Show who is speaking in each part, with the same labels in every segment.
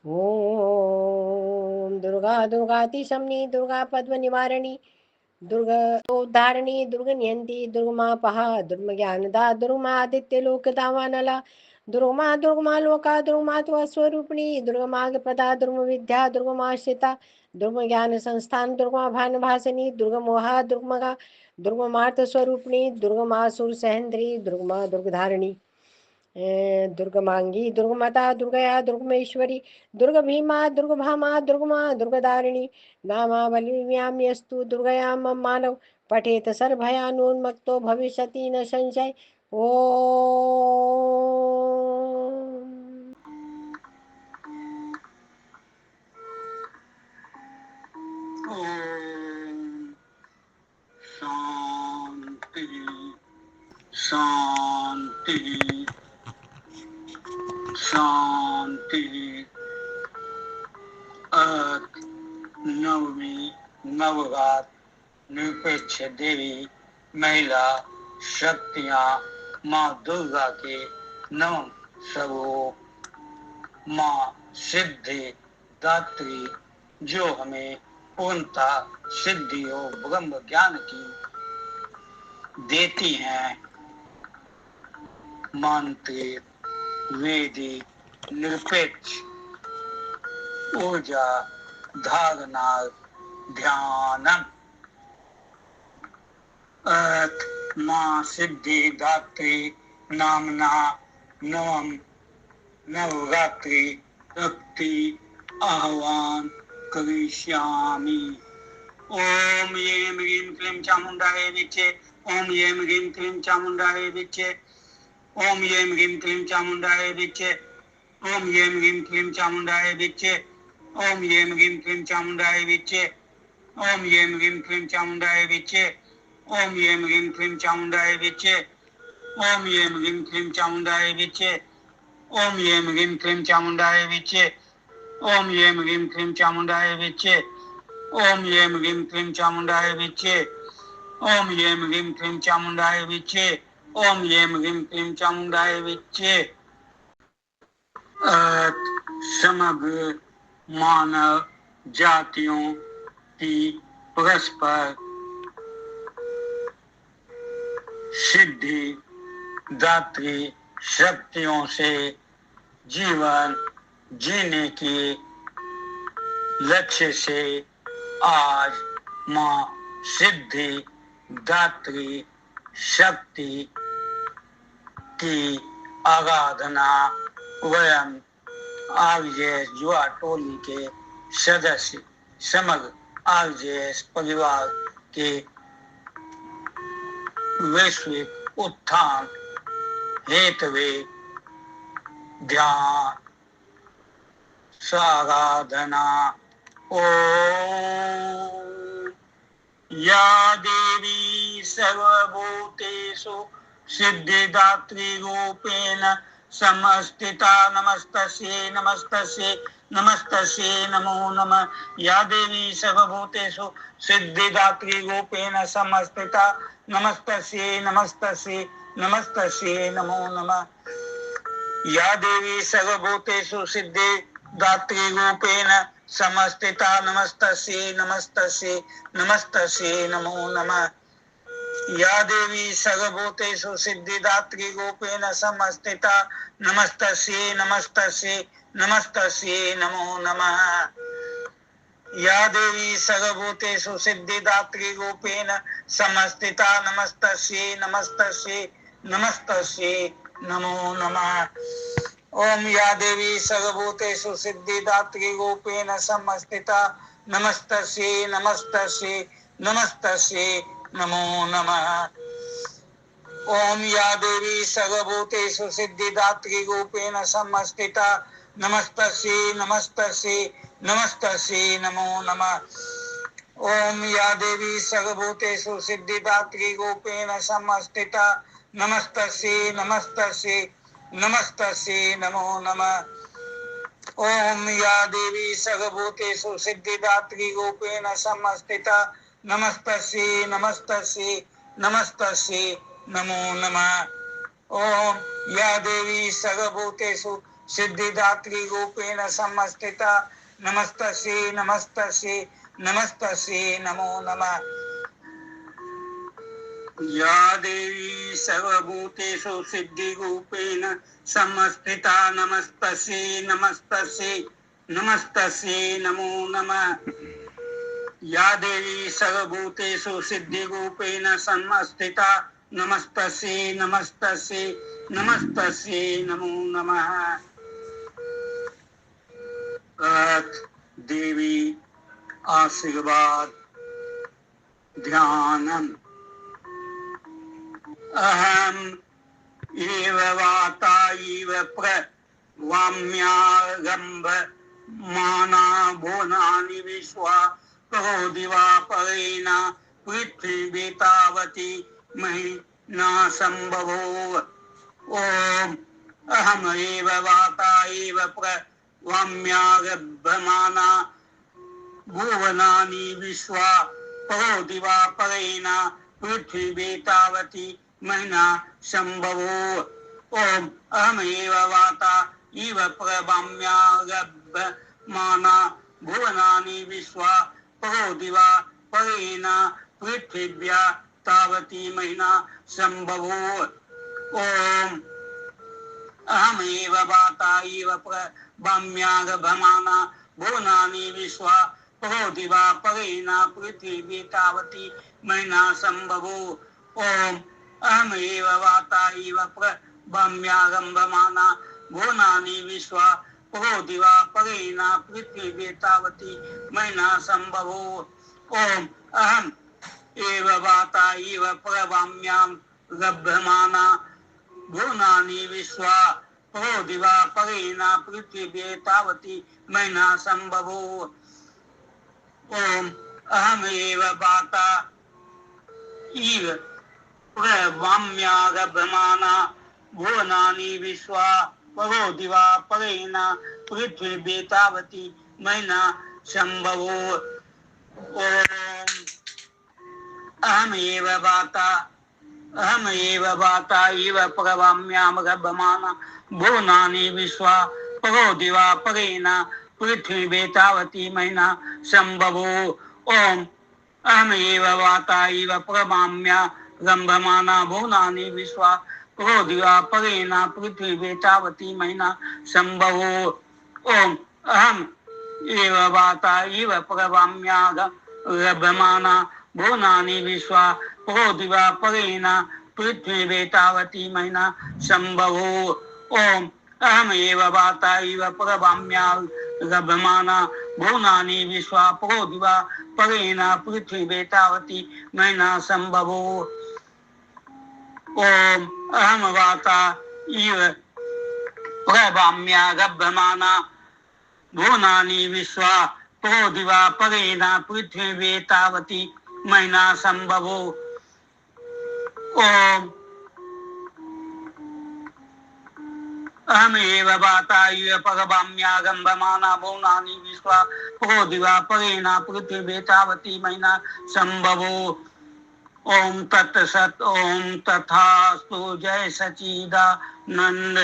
Speaker 1: ओम दुर्गा दुर्गातिशमनी दुर्गा पद्मनिवारिणी दुर्गोद्धारिणी दुर्गनियंती दुर्गमापहा दुर्गज्ञानदा दुर्गमा आदित्यलोकदावानला दुर्गमा दुर्गमा लोका दुर्गमा स्वरूपिणी दुर्गमागपदा दुर्गविद्या दुर्गमाश्रिता दुर्गज्ञान संस्थान दुर्गमा भानुभासिनी दुर्गमोहा दुर्गमगा दुर्गमार्थ स्वरूपिणी दुर्गमासुर सहेन्द्री दुर्गमा दुर्गधारिणी दुर्गमांगी दुर्गमता दुर्गया दुर्गमेश्वरी दुर्ग भीमा दुर्गभामा दुर्गमा दुर्गदारिणी नामावलिव्याम्यस्तु दुर्गयां मानव पठेत सर्वभयानोन्मुक्तो भविष्यति न संशय।
Speaker 2: शांति शांति शांति। नवमी नवरात निरपेक्ष देवी महिला शक्तियाँ माँ दुर्गा के नवम स्वरूप माँ सिद्धि दात्री जो हमें पूर्णता सिद्धि और ब्रह्म ज्ञान की देती हैं। मांत्रिक वैदिक निरपेक्ष ऊर्जा धारणा ध्यानम। माँ सिद्धि दात्री नामना नवम नवरात्रि शक्ति आह्वान करिष्यामि। ओम यें ह्रीं क्लीं चामुंडाय विचे ओम यें ह्रीं क्लीं चामुंडाय विचे ओम यें ह्रीं क्लीं चामुंडाय विचे ओम यें ह्रीं क्लीं चामुंडाय विचे ओम यें ह्रीं क्लीं चामुंडाय विचे ओम यें ह्रीं क्लीं चामुंडाय विचे ओम यें ह्रीं क्लीं चामुंडाय विचे ओम यें ह्रीं क्लीं चामुंडाय विचे ओम यें ह्रीं क्लीं चामुंडाय विचे ओम यें ह्रीं क्लीं चामुंडाय विचे ओम यें ह्रीं क्लीं चामुंडाय विचे ओम यें ह्रीं क्लीं चामुंडाय विचे ओम यें ह्रीं क्लीं चामुंडाय विचे। समग्र मानव जातियों की परस्पर सिद्धि दात्री शक्तियों से जीवन जीने के लक्ष्य से आज माँ सिद्धि दात्री शक्ति की आराधना वयम आरजेएस युवा टोली के सदस्य समग्र आरजेएस परिवार के वैश्विक उत्थान हेतवे ध्यान साराधना। ओम या देवी सर्वभूतेषु सिद्धिदात्री रूपेण समस्थिता नमस्तस्यै नमस्तस्यै नमस्तस्यै नमो नमः। या देवी सर्वभूतेषु सिद्धिदात्री रूपेण समस्थिता नमस्तस्यै नमस्तस्यै नमस्तस्यै नमो नमः। या देवी सर्वभूतेषु सिद्धिदात्री रूपेण समस्थिता नमस्तस्यै नमस्तस्यै नमस्तस्यै नमो नमः। या देवी सर्वभूतेषु सिद्धिदात्री रूपेण समस्थिता नमस्तस्यै नमस्तस्यै नमस्तस्यै नमो नमः। या देवी सर्वभूतेषु सिद्धिदात्री रूपेण समस्थिता नमस्तस्यै नमस्तस्यै नमस्तस्यै नमो नमः। ओम या देवी सर्वभूतेषु सिद्धिदात्री रूपेण समस्थिता नमस्तस्यै नमस्तस्यै नमस्तस्यै नमो नमः। ओम या देवी सर्वभूतेषु सिद्धिदात्री रूपेण समस्थिता नमस्तस्यै नमस्तस्यै नमस्तस्यै नमो नमः। ओम या देवी सर्वभूतेषु सिद्धिदात्री रूपेण समस्थिता नमस्तस्यै नमस्तस्यै नमस्तस्यै नमो नमः। ओम या देवी सर्वभूतेषु सिद्धिदात्री रूपेण समस्थिता नमस्तस्यै नमस्तस्यै नमस्तस्यै नमो नमः। ओम या देवी सर्वभूतेषु सिद्धिदात्री रूपेण समस्थिता नमस्तस्यै नमस्तस्यै नमस्तस्यै नमो नमः। या देवी सर्वभूतेषु सिद्धिरूपेण समस्थिता नमस्तस्यै नमस्तस्यै नमस्तस्यै नमो नमः। या देवी सर्वभूतेषु सिद्धिरूपेण समस्थिता नमस्तस्यै नमस्तस्यै नमस्तस्यै नमो नमः। देवी आशीर्वाद ध्यानम्। अहम एव वाता इव प्रवाम्यारम्भ माना भुवनानि विश्वा करो दिवा परेण पृथ्वी तावती महिना संभवो। ओम अहम एव वाता एव प्रवाम्यारभमाना भुवनानि विश्वा परो दिवा परेण पृथ्वी तावती महिना संभवो। ओम अहम एव वाता इव प्रवाम्यारभमाना भुवनानि विश्वा परो दिवा परेण पृथिव्या तावती महिना संभवो। ओम अहम एव वाता इव प्रवाम्यारभमाना भुवनानि विश्वा परो दिवा परेण पृथिवी तावती महिना संभवो। ओम अहम एव वाता इव प्रवाम्यारम्भमाना भुवनानि विश्वा परो दिवा परेण पृथिवी तावती महिना संभवो। ओम अहम एव वाता इव प्रवाम्यारम्भमाना भुवनानि विश्वा परो दिवा परेण पृथिवी तावती महिना संभवो। ओम अहम एव वाता इव प्रवाम्यारभमाना भुवनानि विश्वा परो दिवा परेण पृथिवी तावती महिना संभवो। ओम अहम एव वाता इव प्रवाम्यारभमाना भुवनानि विश्वा परो दिवा परेण पृथ्वी तावती महिना संभवो। ओम अहम एव वाता इव प्रवाम्यारम्भमाना भुवनानि विश्वा परो दिवा परेण पृथ्वी तावती महिना संभवो। ओम अहम एव वाता इव प्रवाम्यारम्भमाना भुवनानि विश्वा परो दिवा परेण पृथ्वी तावती महिना संभवो। ओम अहम एव वाता इव प्रवाम्यारम्भमाना भुवनानि विश्वा परो दिवा परेण पृथ्वी तावती महिना संभवो। ओम अहम वाता इव प्रवाम्यारम्भमाना भुवनानि विश्वा परो दिवा परेण पृथ्वी तावती महिना संभवो। ओम अहम एव वाता इव प्रवाम्यारम्भमाना भुवनानि विश्वा परो दिवा परेण पृथ्वी तावती महिना संभवो। ओम तत्सत ओम तथास्तु। जय सच्चिदानंद।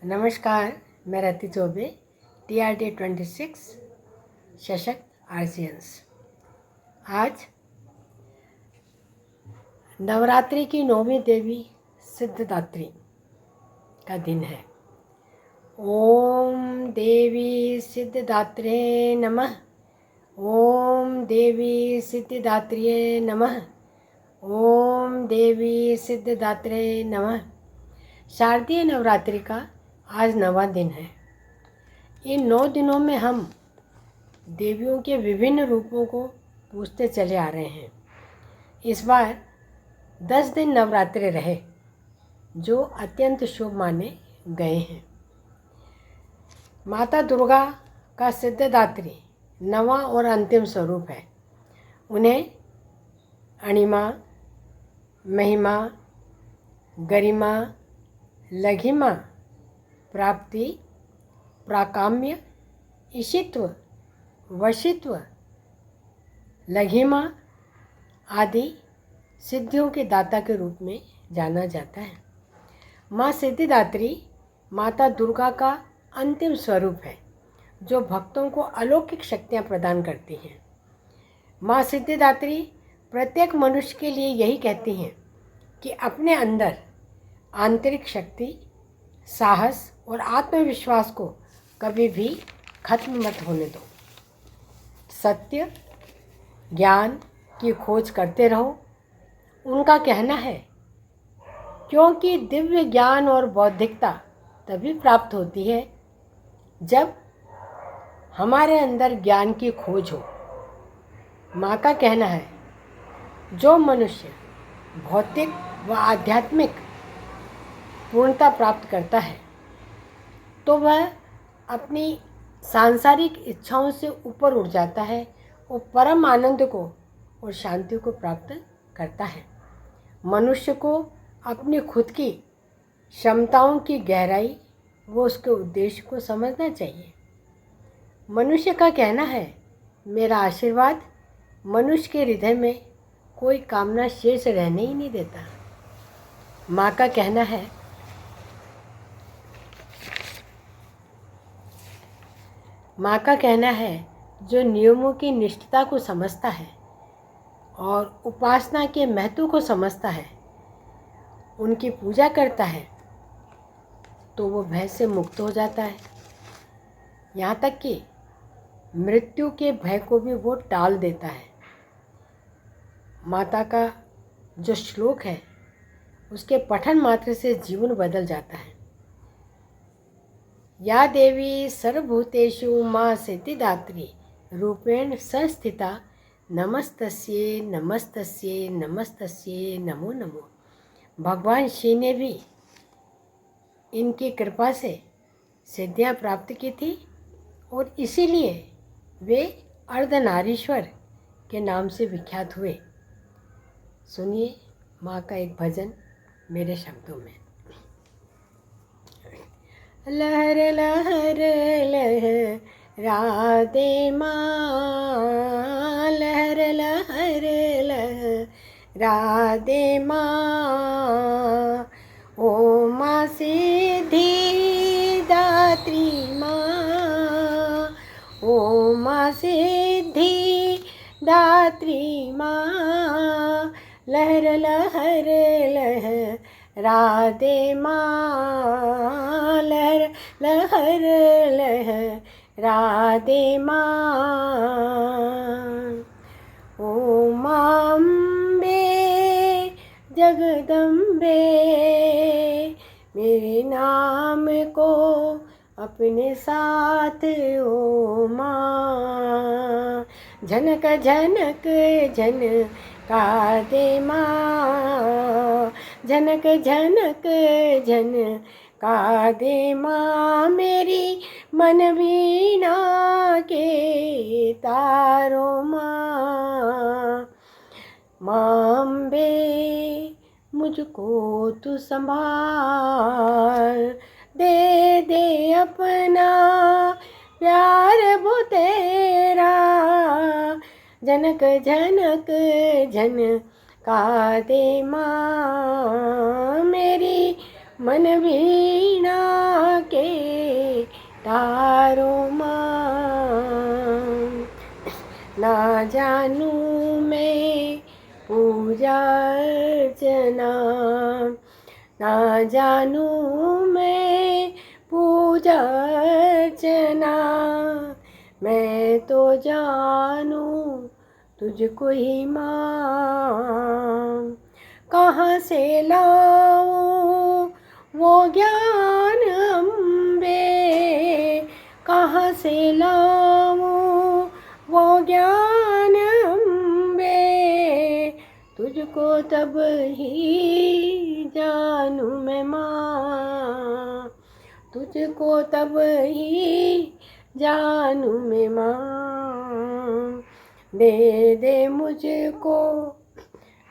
Speaker 1: नमस्कार, मैं रति चौबे, TRT 26 सशक्त आर्सियंस। आज नवरात्रि की 9वीं देवी सिद्धिदात्री का दिन है। ओम देवी सिद्धिदात्रे नमः। ओम देवी सिद्धिदात्रिये नमः। ओम देवी सिद्धिदात्रे नमः। शारदीय नवरात्रि का आज 9वां दिन है। इन 9 दिनों में हम देवियों के विभिन्न रूपों को पूजते चले आ रहे हैं। इस बार 10 दिन नवरात्रे रहे, जो अत्यंत शुभ माने गए हैं। माता दुर्गा का सिद्धिदात्री 9वां और अंतिम स्वरूप है। उन्हें अणिमा, महिमा, गरिमा, लघिमा, प्राप्ति, प्राकाम्य, ईशित्व, वशित्व, लघिमा आदि सिद्धियों के दाता के रूप में जाना जाता है। माँ सिद्धिदात्री माता दुर्गा का अंतिम स्वरूप है जो भक्तों को अलौकिक शक्तियाँ प्रदान करती हैं। माँ सिद्धिदात्री प्रत्येक मनुष्य के लिए यही कहती हैं कि अपने अंदर आंतरिक शक्ति, साहस और आत्मविश्वास को कभी भी खत्म मत होने दो। सत्य ज्ञान की खोज करते रहो। उनका कहना है क्योंकि दिव्य ज्ञान और बौद्धिकता तभी प्राप्त होती है जब हमारे अंदर ज्ञान की खोज हो। माँ का कहना है जो मनुष्य भौतिक व आध्यात्मिक पूर्णता प्राप्त करता है तो वह अपनी सांसारिक इच्छाओं से ऊपर उठ जाता है और परम आनंद को और शांति को प्राप्त करता है। मनुष्य को अपनी खुद की क्षमताओं की गहराई व उसके उद्देश्य को समझना चाहिए। मनुष्य का कहना है मेरा आशीर्वाद मनुष्य के हृदय में कोई कामना शेष रहने ही नहीं देता। माँ का कहना है जो नियमों की निष्ठता को समझता है और उपासना के महत्व को समझता है, उनकी पूजा करता है तो वो भय से मुक्त हो जाता है। यहाँ तक कि मृत्यु के भय को भी वो टाल देता है। माता का जो श्लोक है उसके पठन मात्र से जीवन बदल जाता है। या देवी सर्वभूतेषु माँ सिद्धिदात्री रूपेण संस्थिता नमस्तस्ये नमस्तस्ये नमस्तस्ये नमो नमो। भगवान शिव ने भी इनकी कृपा से सिद्धियाँ प्राप्त की थी और इसीलिए वे अर्धनारीश्वर के नाम से विख्यात हुए। सुनिए माँ का एक भजन मेरे शब्दों में। लहर लहर लहराते माँ, लहर लहर लहराते माँ, ओ माँ सिद्धिदात्री माँ, ओ माँ सिद्धिदात्री माँ, लहर लहर लहराते माँ, लहर लहर लहराते माँ, ओ माँ अम्बे जगदम्बे, मेरे नाम को अपने साथ ओ माँ, झनक झनक झनका दे माँ, झनक झनक झनका दे माँ, मेरी मन वीणा के तारो माँ। माँ अम्बे मुझको तू संभाल, दे दे अपना प्यार वो तेरा, झनक झनक झनका दे माँ, मेरी मन वीणा के तारो माँ। ना जानू मैं पूजा अर्चना, ना जानू मैं पूजा अर्चना, मैं तो जानू तुझको ही माँ। कहाँ से लाऊं वो ज्ञान अम्बे, कहाँ से लाऊं वो ज्ञान अम्बे, तुझको तब ही जानू मैं माँ, तुझको तब ही जानू मैं माँ। दे दे मुझको,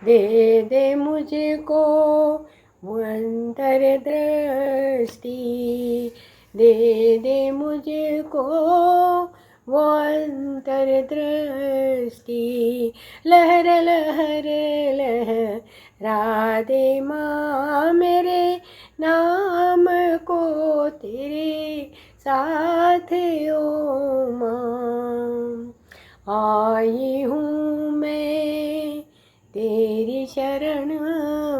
Speaker 1: दे दे मुझको वो अंतर्दृष्टि, दे दे मुझको वो अंतर्दृष्टि, लहर लहर लहरा दे माँ, मेरे नाम को तेरे साथ ओ माँ। आई हूँ मैं तेरी शरण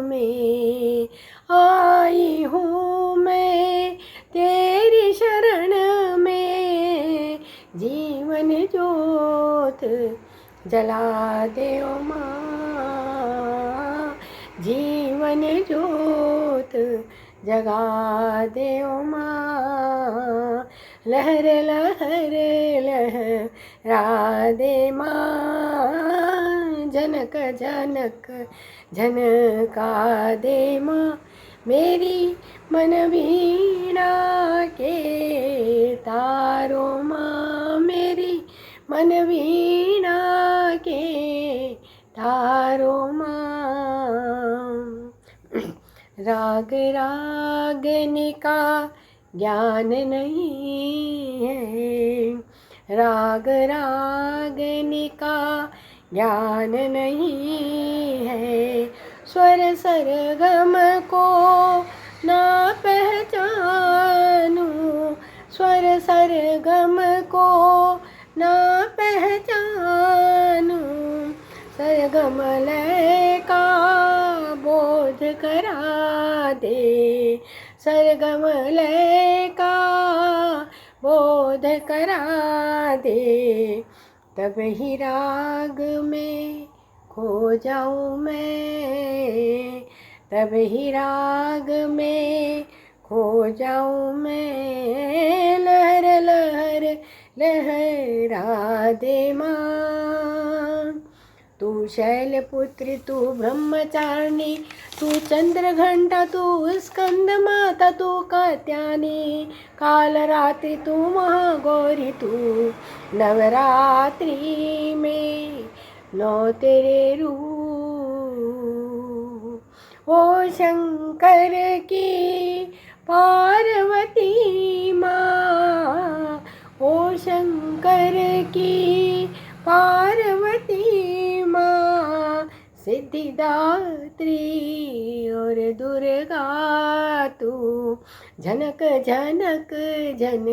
Speaker 1: में, आई हूँ मैं तेरी शरण में, जीवन ज्योत जला दे ओ माँ, जीवन ज्योत जगा दे ओ माँ। लहर लहर लहरा दे माँ, जनक जनक झनका दे माँ। मेरी मन वीणा के तारो माँ, मेरी मन वीणा के तारो माँ। राग रागनी का ज्ञान नहीं है, राग रागनी का ज्ञान नहीं है। स्वर सरगम को ना पहचानूं, स्वर सरगम को ना पहचानूं, सरगम लय का बोध करा दे, सरगम लय का बोध करा दे। तब ही राग में खो जाऊं मैं, तब ही राग में खो जाऊं मैं। लहर लहर लहरा दे माँ। तू शैलपुत्री तू ब्रह्मचारिणी, तू चंद्रघंटा तू स्कंद माता तू कात्यायनी, काल रात्रि तू महागौरी तू नवरात्रि में नौ तेरे रूप। ओ शंकर की पार्वती माँ, ओ शंकर की पार्वती माँ, सिद्धिदात्री और दुर्गा तू झनक झनक झन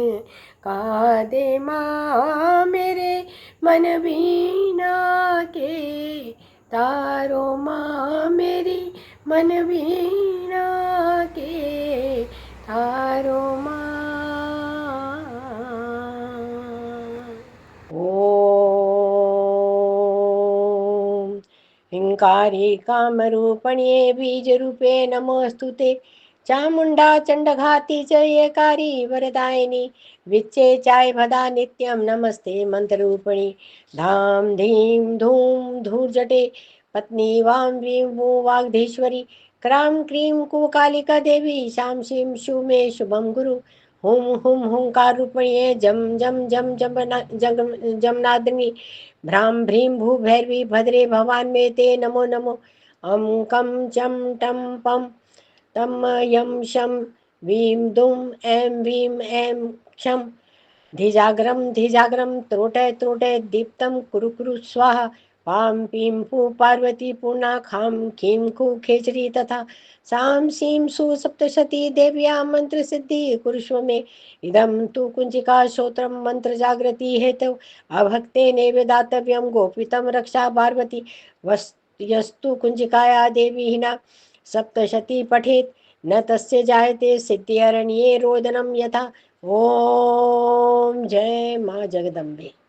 Speaker 1: का दे माँ। मेरे मन वीणा के तारो माँ, मेरी मन वीणा के तारो माँ। ओम हिंकारी कामरूपण्ये बीजरूपे नमोस्तुते, चामुंडा चंडघाती च येकारी वरदायिनी, विच्चे चाय भदा नित्यं नमस्ते मंत्ररूपिणी। धाम धीम धूम धूर्जटे पत्नी वां वीं वूं वाग्धीश्वरी, क्रां क्रीं कुकालिका देवी शां शीं शू मे शुभं गुरु। हुं हुं हुंकार रूपण्ये जम जम जम जम जमनादिनी, भ्रां भ्रीं भू भैरवी भद्रे भवान मे ते नमो नमो। अं कं चं टं पं तं यं शं वीं दुं ऐं वीं ऐं क्षं। धिजाग्रम त्रोटय त्रोटय दीप्तं कुरु कुरु स्वाहा। पां पीं पू पार्वती पूर्णा, खां खीं खू खेचरी तथा, सां सीं सु सप्तशती देव्या मंत्र सिद्धि कुरुष्व मे। इदं तु कुंजिका श्रोत्रं मंत्र जागृति हेतु, अभक्ते नैव दातव्यं गोपितं रक्षा पार्वती। यस्तु कुंजिकाया देवी हिना सप्तशती पठेत्, न तस्य जायते सिद्ध्यरण्ये रोदनं यथा। ओम जय माँ जगदम्बे।